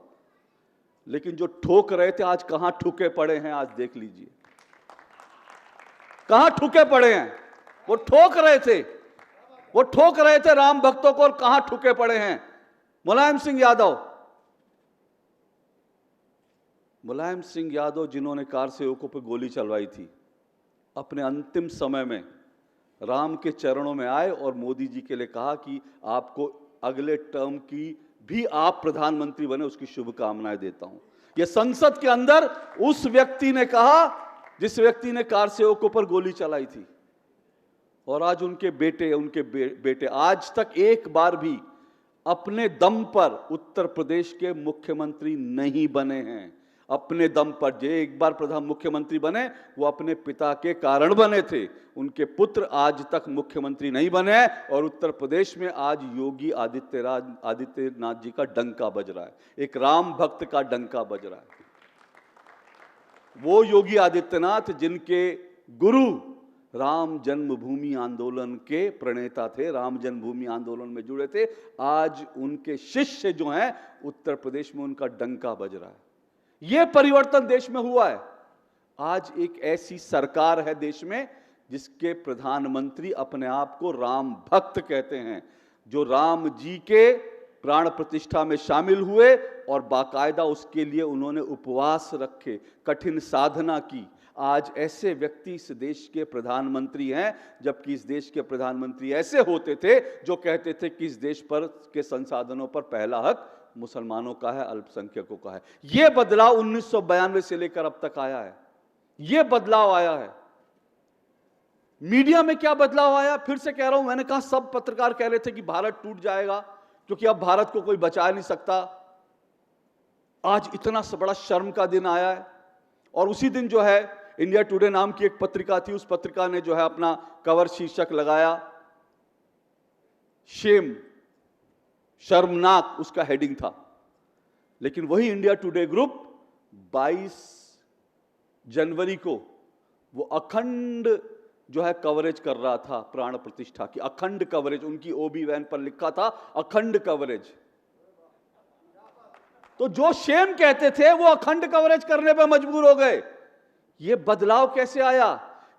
[SPEAKER 3] लेकिन जो ठोक रहे थे आज कहां ठुके पड़े हैं, आज देख लीजिए कहां ठुके पड़े हैं। वो ठोक रहे थे राम भक्तों को, और कहां ठुके पड़े हैं। मुलायम सिंह यादव जिन्होंने कार सेवकों पर गोली चलवाई थी, अपने अंतिम समय में राम के चरणों में आए और मोदी जी के लिए कहा कि आपको अगले टर्म की भी आप प्रधानमंत्री बने, उसकी शुभकामनाएं देता हूं। ये संसद के अंदर उस व्यक्ति ने कहा जिस व्यक्ति ने कार सेवकों पर गोली चलाई थी। और आज उनके बेटे आज तक एक बार भी अपने दम पर उत्तर प्रदेश के मुख्यमंत्री नहीं बने हैं। अपने दम पर जो एक बार प्रधान मुख्यमंत्री बने वो अपने पिता के कारण बने थे। उनके पुत्र आज तक मुख्यमंत्री नहीं बने और उत्तर प्रदेश में आज योगी आदित्यनाथ जी का डंका बज रहा है, एक राम भक्त का डंका बज रहा है। वो योगी आदित्यनाथ जिनके गुरु राम जन्मभूमि आंदोलन के प्रणेता थे, राम जन्मभूमि आंदोलन में जुड़े थे, आज उनके शिष्य जो हैं उत्तर प्रदेश में उनका डंका बज रहा है। यह परिवर्तन देश में हुआ है। आज एक ऐसी सरकार है देश में जिसके प्रधानमंत्री अपने आप को राम भक्त कहते हैं, जो राम जी के प्राण प्रतिष्ठा में शामिल हुए और बाकायदा उसके लिए उन्होंने उपवास रखे, कठिन साधना की। आज ऐसे व्यक्ति इस देश के प्रधानमंत्री हैं, जबकि इस देश के प्रधानमंत्री ऐसे होते थे जो कहते थे कि इस देश पर के संसाधनों पर पहला हक मुसलमानों का है, अल्पसंख्यकों का है। यह बदलाव 1992 से लेकर अब तक आया है। यह बदलाव आया है। मीडिया में क्या बदलाव आया, फिर से कह रहा हूं, मैंने कहा सब पत्रकार कह रहे थे कि भारत टूट जाएगा क्योंकि अब भारत को कोई बचा नहीं सकता। आज इतना बड़ा शर्म का दिन आया है। और उसी दिन जो है इंडिया टुडे नाम की एक पत्रिका थी, उस पत्रिका ने जो है अपना कवर शीर्षक लगाया शेम, शर्मनाक उसका हेडिंग था। लेकिन वही इंडिया टुडे ग्रुप 22 जनवरी को वो अखंड जो है कवरेज कर रहा था प्राण प्रतिष्ठा की, अखंड कवरेज। उनकी ओबी वैन पर लिखा था अखंड कवरेज। तो जो शेम कहते थे वो अखंड कवरेज करने पर मजबूर हो गए। ये बदलाव कैसे आया?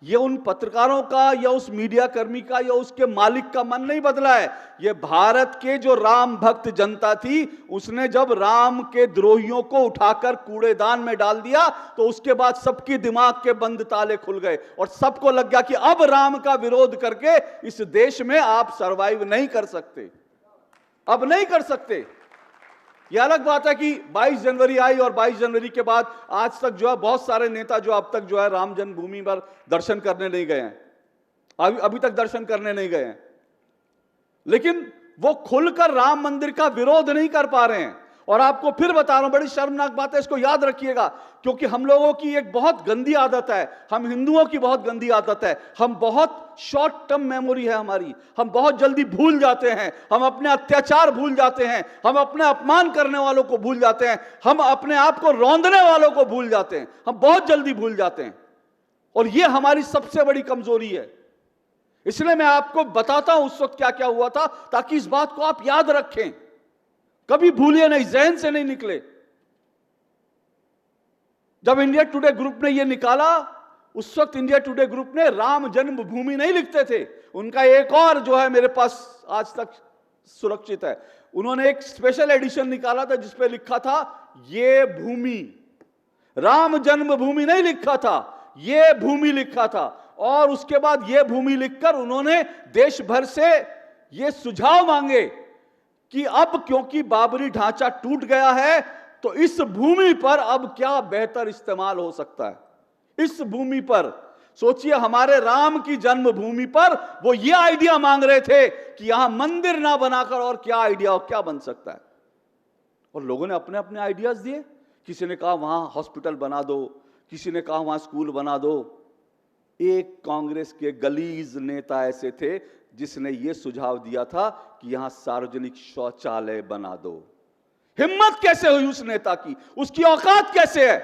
[SPEAKER 3] ये उन पत्रकारों का या उस मीडिया कर्मी का या उसके मालिक का मन नहीं बदला है। ये भारत के जो राम भक्त जनता थी, उसने जब राम के द्रोहियों को उठाकर कूड़ेदान में डाल दिया तो उसके बाद सबकी दिमाग के बंद ताले खुल गए और सबको लग गया कि अब राम का विरोध करके इस देश में आप सरवाइव नहीं कर सकते, अब नहीं कर सकते। यह अलग बात है कि 22 जनवरी आई और 22 जनवरी के बाद आज तक जो है बहुत सारे नेता जो अब तक जो है राम जन्मभूमि पर दर्शन करने नहीं गए हैं, अभी तक दर्शन करने नहीं गए हैं। लेकिन वो खुलकर राम मंदिर का विरोध नहीं कर पा रहे हैं। और आपको फिर बता रहा हूं, बड़ी शर्मनाक बात है, इसको याद रखिएगा, क्योंकि हम लोगों की एक बहुत गंदी आदत है, हम हिंदुओं की बहुत गंदी आदत है, हम बहुत शॉर्ट टर्म मेमोरी है हमारी, हम बहुत जल्दी भूल जाते हैं, हम अपने अत्याचार भूल जाते हैं, हम अपने अपमान करने वालों को भूल जाते हैं, हम अपने आप को रौंदने वालों को भूल जाते हैं, हम बहुत जल्दी भूल जाते हैं। और यह हमारी सबसे बड़ी कमजोरी है। इसलिए मैं आपको बताता हूं उस वक्त क्या क्या हुआ था, ताकि इस बात को आप याद रखें, कभी भूलिए नहीं, जहन से नहीं निकले। जब इंडिया टुडे ग्रुप ने यह निकाला, उस वक्त इंडिया टुडे ग्रुप ने राम जन्मभूमि नहीं लिखते थे। उनका एक और जो है मेरे पास आज तक सुरक्षित है, उन्होंने एक स्पेशल एडिशन निकाला था जिसपे लिखा था ये भूमि, राम जन्मभूमि नहीं लिखा था, ये भूमि लिखा था। और उसके बाद ये भूमि लिखकर उन्होंने देश भर से ये सुझाव मांगे कि अब क्योंकि बाबरी ढांचा टूट गया है तो इस भूमि पर अब क्या बेहतर इस्तेमाल हो सकता है। इस भूमि पर सोचिए, हमारे राम की जन्मभूमि पर वो ये आइडिया मांग रहे थे कि यहां मंदिर ना बनाकर और क्या आइडिया और क्या बन सकता है। और लोगों ने अपने अपने आइडियाज दिए। किसी ने कहा वहां हॉस्पिटल बना दो, किसी ने कहा वहां स्कूल बना दो। एक कांग्रेस के गलीज नेता ऐसे थे जिसने यह सुझाव दिया था कि यहां सार्वजनिक शौचालय बना दो। हिम्मत कैसे हुई उस नेता की, उसकी औकात कैसे है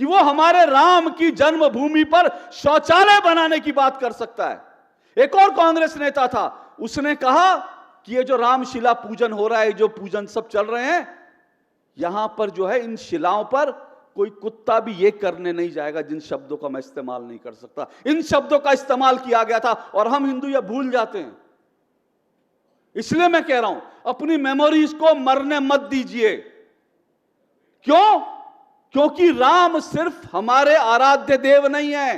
[SPEAKER 3] कि वो हमारे राम की जन्मभूमि पर शौचालय बनाने की बात कर सकता है। एक और कांग्रेस नेता था, उसने कहा कि ये जो रामशिला पूजन हो रहा है, जो पूजन सब चल रहे हैं, यहां पर जो है इन शिलाओं पर कोई कुत्ता भी ये करने नहीं जाएगा जिन शब्दों का मैं इस्तेमाल नहीं कर सकता। इन शब्दों का इस्तेमाल किया गया था और हम हिंदू यह भूल जाते हैं। इसलिए मैं कह रहा हूं, अपनी मेमोरीज को मरने मत दीजिए। क्यों? क्योंकि राम सिर्फ हमारे आराध्य देव नहीं है।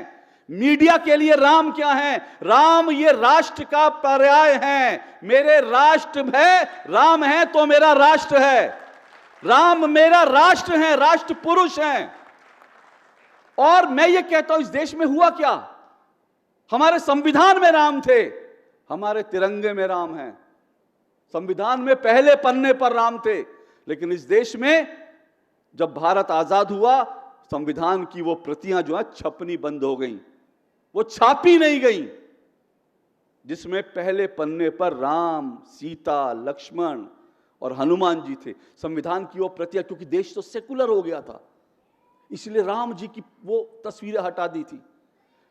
[SPEAKER 3] मीडिया के लिए राम क्या है? राम ये राष्ट्र का पर्याय है। मेरे राष्ट्र है, राम है तो मेरा राष्ट्र है। राम मेरा राष्ट्र है, राष्ट्र पुरुष हैं। और मैं ये कहता हूं, इस देश में हुआ क्या? हमारे संविधान में राम थे, हमारे तिरंगे में राम हैं। संविधान में पहले पन्ने पर राम थे, लेकिन इस देश में जब भारत आजाद हुआ, संविधान की वो प्रतियां जो है छपनी बंद हो गई, वो छापी नहीं गई, जिसमें पहले पन्ने पर राम, सीता, लक्ष्मण और हनुमान जी थे। संविधान की वो प्रतियां, क्योंकि देश तो सेकुलर हो गया था, इसलिए राम जी की वो तस्वीरें हटा दी थी।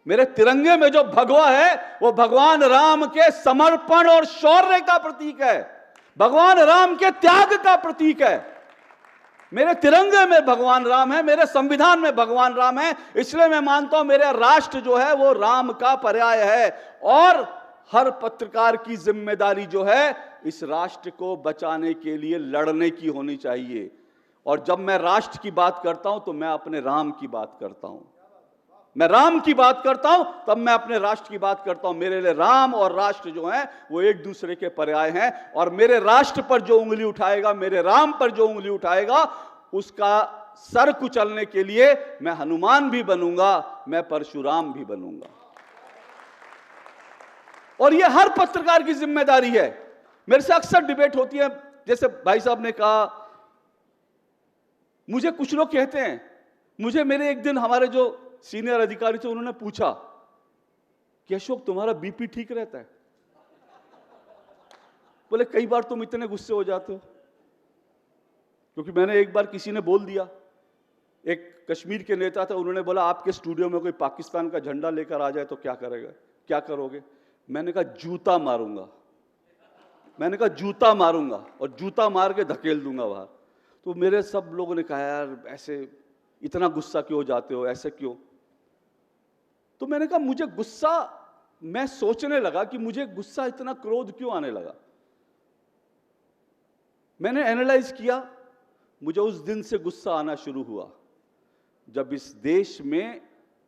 [SPEAKER 3] मेरे तिरंगे में जो भगवा है, वो भगवान राम के समर्पण और शौर्य का प्रतीक है, भगवान राम के त्याग का प्रतीक है। मेरे तिरंगे में भगवान राम है, मेरे संविधान में भगवान राम है, इसलिए मैं मानता हूं मेरा राष्ट्र जो है वो राम का पर्याय है। और हर पत्रकार की जिम्मेदारी जो है इस राष्ट्र को बचाने के लिए लड़ने की होनी चाहिए। और जब मैं राष्ट्र की बात करता हूं तो मैं अपने राम की बात करता हूं, मैं राम की बात करता हूं तब मैं अपने राष्ट्र की बात करता हूं। मेरे लिए राम और राष्ट्र जो हैं वो एक दूसरे के पर्याय हैं। और मेरे राष्ट्र पर जो उंगली उठाएगा, मेरे राम पर जो उंगली उठाएगा, उसका सर कुचलने के लिए मैं हनुमान भी बनूंगा, मैं परशुराम भी बनूंगा। और ये हर पत्रकार की जिम्मेदारी है। मेरे से अक्सर डिबेट होती है, जैसे भाई साहब ने कहा, मुझे कुछ लोग कहते हैं, मुझे मेरे एक दिन हमारे जो सीनियर अधिकारी थे उन्होंने पूछा कि अशोक तुम्हारा बीपी ठीक रहता है? बोले कई बार तुम इतने गुस्से हो जाते हो। क्योंकि मैंने एक बार, किसी ने बोल दिया, एक कश्मीर के नेता था, उन्होंने बोला आपके स्टूडियो में कोई पाकिस्तान का झंडा लेकर आ जाए तो क्या करेगा, क्या करोगे? मैंने कहा जूता मारूंगा, मैंने कहा जूता मारूंगा और जूता मार के धकेल दूंगा बाहर। तो मेरे सब लोगों ने कहा यार ऐसे इतना गुस्सा क्यों जाते हो, ऐसे क्यों? तो मैंने कहा मुझे गुस्सा, मैं सोचने लगा कि मुझे गुस्सा, इतना क्रोध क्यों आने लगा। मैंने एनालाइज किया, मुझे उस दिन से गुस्सा आना शुरू हुआ जब इस देश में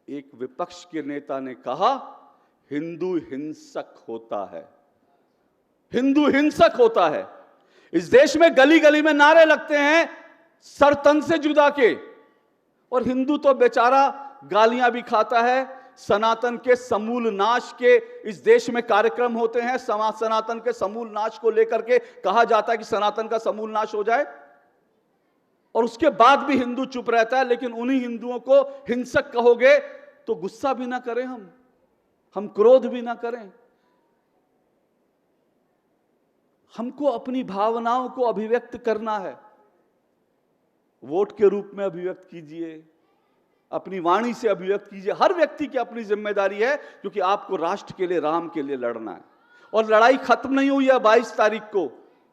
[SPEAKER 3] एक विपक्ष के नेता ने कहा हिंदू हिंसक होता है, हिंदू हिंसक होता है। इस देश में गली गली में नारे लगते हैं सर तन से जुदा के, और हिंदू तो बेचारा गालियां भी खाता है। सनातन के समूल नाश के इस देश में कार्यक्रम होते हैं, सनातन के समूल नाश को लेकर के कहा जाता है कि सनातन का समूल नाश हो जाए, और उसके बाद भी हिंदू चुप रहता है। लेकिन उन्हीं हिंदुओं को हिंसक कहोगे तो गुस्सा भी ना करें, हम क्रोध भी ना करें। हमको अपनी भावनाओं को अभिव्यक्त करना है, वोट के रूप में अभिव्यक्त कीजिए, अपनी वाणी से अभिव्यक्त कीजिए। हर व्यक्ति की अपनी जिम्मेदारी है, क्योंकि आपको राष्ट्र के लिए, राम के लिए लड़ना है। और लड़ाई खत्म नहीं हुई है 22 तारीख को,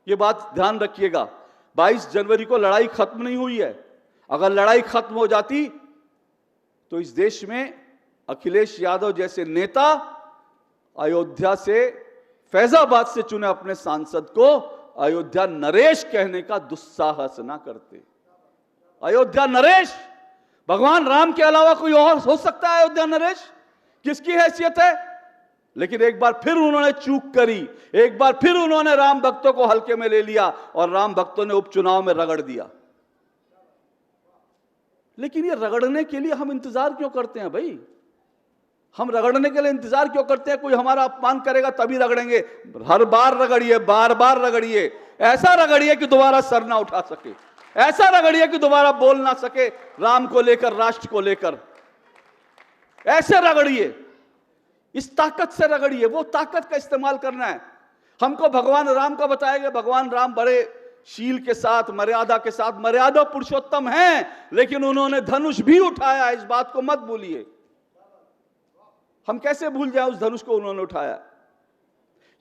[SPEAKER 3] यह बात ध्यान रखिएगा। 22 जनवरी को लड़ाई खत्म नहीं हुई है। अगर लड़ाई खत्म हो जाती तो इस देश में अखिलेश यादव जैसे नेता अयोध्या से, फैजाबाद से चुने अपने सांसद को अयोध्या नरेश कहने का दुस्साहस ना करते। अयोध्या नरेश, भगवान राम के अलावा कोई और हो सकता है अयोध्या नरेश? किसकी हैसियत है? लेकिन एक बार फिर उन्होंने चूक करी, एक बार फिर उन्होंने राम भक्तों को हल्के में ले लिया और राम भक्तों ने उपचुनाव में रगड़ दिया। लेकिन ये रगड़ने के लिए हम इंतजार क्यों करते हैं भाई? हम रगड़ने के लिए इंतजार क्यों करते हैं? कोई हमारा अपमान करेगा तभी रगड़ेंगे। हर बार रगड़िए, बार बार रगड़िए, ऐसा रगड़िए कि दोबारा सर ना उठा सके, ऐसा रगड़िए कि दोबारा बोल ना सके राम को लेकर, राष्ट्र को लेकर। ऐसे रगड़िए, इस ताकत से रगड़िए। वो ताकत का इस्तेमाल करना है। हमको भगवान राम का बताया गया, भगवान राम बड़े शील के साथ, मर्यादा के साथ, मर्यादा पुरुषोत्तम हैं, लेकिन उन्होंने धनुष भी उठाया, इस बात को मत भूलिए। हम कैसे भूल जाए उस धनुष को उन्होंने उठाया।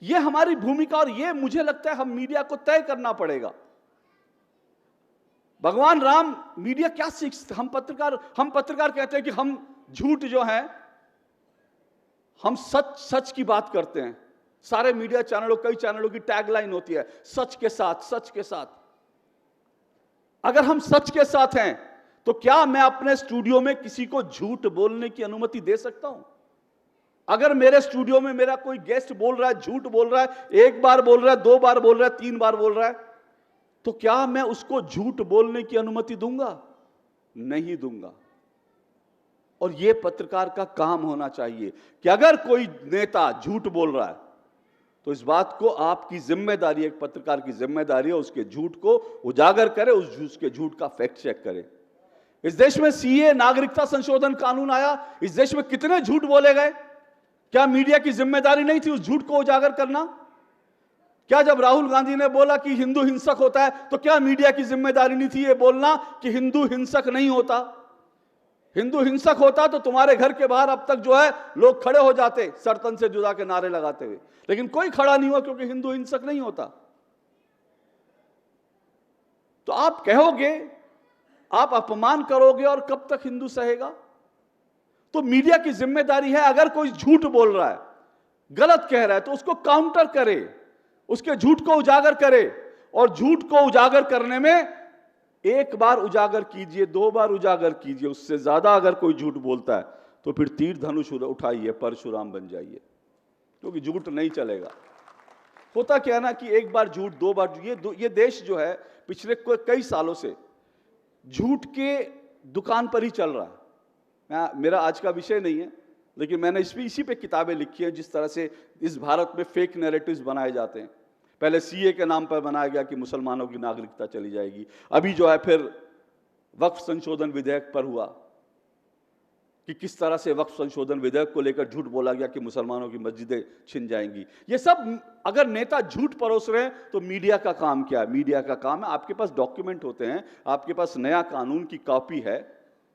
[SPEAKER 3] यह हमारी भूमिका, और यह मुझे लगता है हम मीडिया को तय करना पड़ेगा। भगवान राम, मीडिया क्या सीखते? हम पत्रकार कहते हैं कि हम झूठ जो है, हम सच की बात करते हैं। सारे मीडिया चैनलों, कई चैनलों की टैगलाइन होती है सच के साथ, सच के साथ। अगर हम सच के साथ हैं तो क्या मैं अपने स्टूडियो में किसी को झूठ बोलने की अनुमति दे सकता हूं? अगर मेरे स्टूडियो में मेरा कोई गेस्ट बोल रहा है, झूठ बोल रहा है, एक बार बोल रहा है, 2 बार बोल रहा है, 3 बार बोल रहा है, तो क्या मैं उसको झूठ बोलने की अनुमति दूंगा? नहीं दूंगा। और यह पत्रकार का काम होना चाहिए कि अगर कोई नेता झूठ बोल रहा है तो इस बात को आपकी जिम्मेदारी, एक पत्रकार की जिम्मेदारी है, उसके झूठ को उजागर करे, उसके झूठ का फैक्ट चेक करे। इस देश में सीए नागरिकता संशोधन कानून आया, इस देश में कितने झूठ बोले गए? क्या मीडिया की जिम्मेदारी नहीं थी उस झूठ को उजागर करना? क्या जब राहुल गांधी ने बोला कि हिंदू हिंसक होता है तो क्या मीडिया की जिम्मेदारी नहीं थी यह बोलना कि हिंदू हिंसक नहीं होता? हिंदू हिंसक होता तो तुम्हारे घर के बाहर अब तक जो है लोग खड़े हो जाते सर तन से जुदा के नारे लगाते हुए, लेकिन कोई खड़ा नहीं हुआ क्योंकि हिंदू हिंसक नहीं होता। तो आप कहोगे, आप अपमान करोगे और कब तक हिंदू सहेगा? तो मीडिया की जिम्मेदारी है, अगर कोई झूठ बोल रहा है, गलत कह रहा है, तो उसको काउंटर करे, उसके झूठ को उजागर करे। और झूठ को उजागर करने में एक बार उजागर कीजिए, 2 बार उजागर कीजिए, उससे ज्यादा अगर कोई झूठ बोलता है तो फिर तीर धनुष उठाइए, परशुराम बन जाइए, क्योंकि झूठ नहीं चलेगा। होता क्या ना कि एक बार झूठ, 2 बार, ये देश जो है पिछले कई सालों से झूठ के दुकान पर ही चल रहा है। मेरा आज का विषय नहीं है, लेकिन मैंने इसी पे किताबें लिखी हैं, जिस तरह से इस भारत में फेक नैरेटिव्स बनाए जाते हैं। पहले सीए के नाम पर बनाया गया कि मुसलमानों की नागरिकता चली जाएगी, अभी जो है फिर वक्फ संशोधन विधेयक पर हुआ कि किस तरह से वक्फ संशोधन विधेयक को लेकर झूठ बोला गया कि मुसलमानों की मस्जिदें छिन जाएंगी। ये सब अगर नेता झूठ परोस रहे हैं तो मीडिया का काम क्या है? मीडिया का काम है, आपके पास डॉक्यूमेंट होते हैं, आपके पास नया कानून की कॉपी है,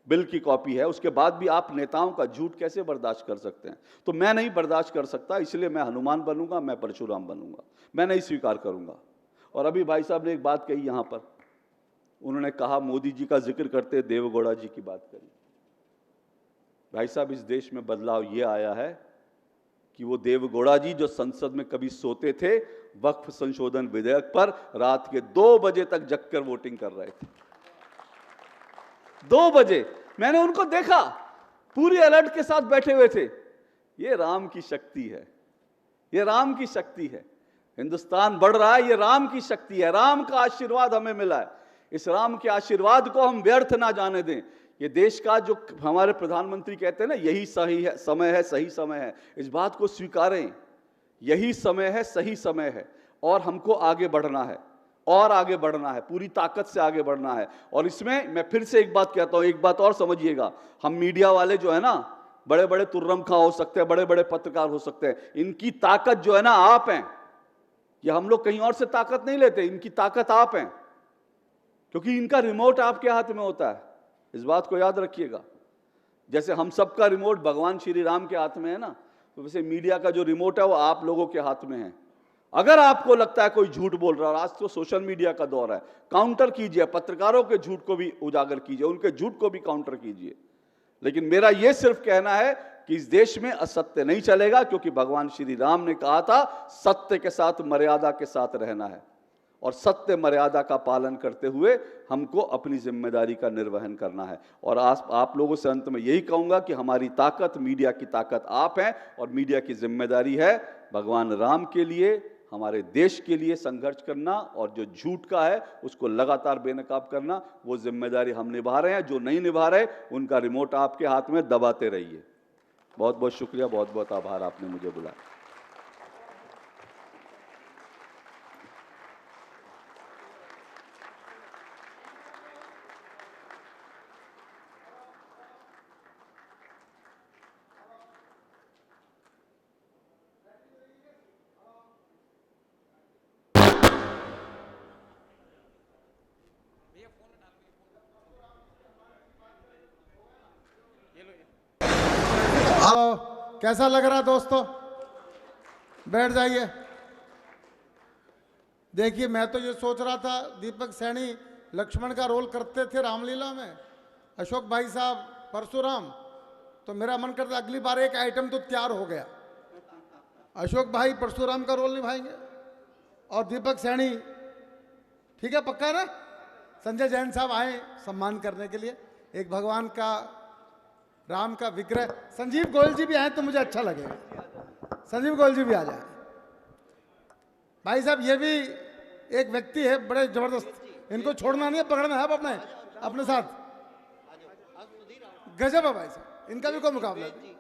[SPEAKER 3] बिल की कॉपी है, उसके बाद भी आप नेताओं का झूठ कैसे बर्दाश्त कर सकते हैं? तो मैं नहीं बर्दाश्त कर सकता, इसलिए मैं हनुमान बनूंगा, मैं परशुराम बनूंगा, मैं नहीं स्वीकार करूंगा। और अभी भाई साहब ने एक बात कही यहां पर, उन्होंने कहा मोदी जी का जिक्र करते देवगौड़ा जी की बात करी। भाई साहब, इस देश में बदलाव ये आया है कि वो देवगौड़ा जी जो संसद में कभी सोते थे, वक्फ संशोधन विधेयक पर रात के 2 बजे तक जगकर वोटिंग कर रहे थे। 2 बजे मैंने उनको देखा, पूरी अलर्ट के साथ बैठे हुए थे। ये राम की शक्ति है, ये राम की शक्ति है। हिंदुस्तान बढ़ रहा है, ये राम की शक्ति है, राम का आशीर्वाद हमें मिला है। इस राम के आशीर्वाद को हम व्यर्थ ना जाने दें। ये देश का जो हमारे प्रधानमंत्री कहते हैं ना, यही सही है समय है, सही समय है, इस बात को स्वीकारें। यही समय है, सही समय है, और हमको आगे बढ़ना है, और आगे बढ़ना है, पूरी ताकत से आगे बढ़ना है। और इसमें मैं फिर से एक बात कहता हूं, एक बात और समझिएगा, हम मीडिया वाले जो है ना, बड़े बड़े तुर्रम खां हो सकते हैं, बड़े बड़े पत्रकार हो सकते हैं, इनकी ताकत जो है ना आप हैं। ये हम लोग कहीं और से ताकत नहीं लेते, इनकी ताकत आप हैं, क्योंकि इनका रिमोट आपके हाथ में होता है। इस बात को याद रखिएगा। जैसे हम सबका रिमोट भगवान श्री राम के हाथ में है ना, तो वैसे मीडिया का जो रिमोट है वो आप लोगों के हाथ में है। अगर आपको लगता है कोई झूठ बोल रहा है, और आज तो सोशल मीडिया का दौर है, काउंटर कीजिए, पत्रकारों के झूठ को भी उजागर कीजिए, उनके झूठ को भी काउंटर कीजिए। लेकिन मेरा यह सिर्फ कहना है कि इस देश में असत्य नहीं चलेगा, क्योंकि भगवान श्री राम ने कहा था सत्य के साथ मर्यादा के साथ रहना है, और सत्य मर्यादा का पालन करते हुए हमको अपनी जिम्मेदारी का निर्वहन करना है। और आप लोगों से अंत में यही कहूंगा कि हमारी ताकत, मीडिया की ताकत आप हैं, और मीडिया की जिम्मेदारी है भगवान राम के लिए, हमारे देश के लिए संघर्ष करना, और जो झूठ का है उसको लगातार बेनकाब करना। वो जिम्मेदारी हम निभा रहे हैं, जो नहीं निभा रहे उनका रिमोट आपके हाथ में दबाते रहिए। बहुत बहुत शुक्रिया, बहुत बहुत आभार, आपने मुझे बुलाया।
[SPEAKER 1] अब कैसा लग रहा है दोस्तों? बैठ जाइए। देखिए, मैं तो ये सोच रहा था दीपक सैनी लक्ष्मण का रोल करते थे रामलीला में, अशोक भाई साहब परशुराम, तो मेरा मन करता अगली बार एक आइटम तो तैयार हो गया, अशोक भाई परशुराम का रोल निभाएंगे और दीपक सैनी। ठीक है, पक्का ना? संजय जैन साहब आए सम्मान करने के लिए, एक भगवान का, राम का विग्रह। संजीव गोयल जी भी आए तो मुझे अच्छा लगेगा, संजीव गोयल जी भी आ जाए। भाई साहब, ये भी एक व्यक्ति है बड़े जबरदस्त। इनको छोड़ना नहीं है, पकड़ना है अब अपने अपने साथ। गजब है भाई साहब, इनका भी कोई मुकाबला नहीं।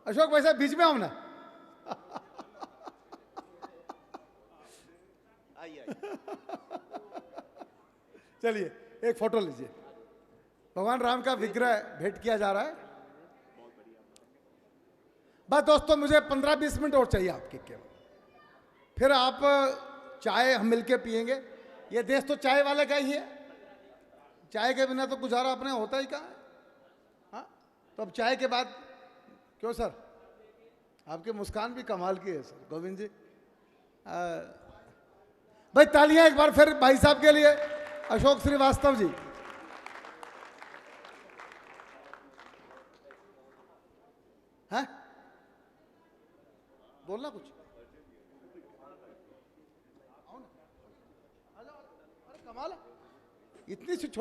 [SPEAKER 1] अशोक भाई साहब बीच में आओ ना। चलिए एक फोटो लीजिए। भगवान राम का विग्रह भेंट किया जा रहा है। बस दोस्तों मुझे 15-20 मिनट और चाहिए आपके केवल, फिर आप चाय हम मिलके पियेंगे। ये देश तो चाय वाले का ही है, चाय के बिना तो गुजारा अपने होता ही कहाँ है। हाँ तो अब चाय के बाद क्यों सर, आपकी मुस्कान भी कमाल की है सर गोविंद जी। भाई तालियां एक बार फिर भाई साहब के लिए, अशोक श्रीवास्तव जी। हैं बोलना कुछ, आओ ना, आ जाओ। अरे कमाल है, इतनी सी छोटी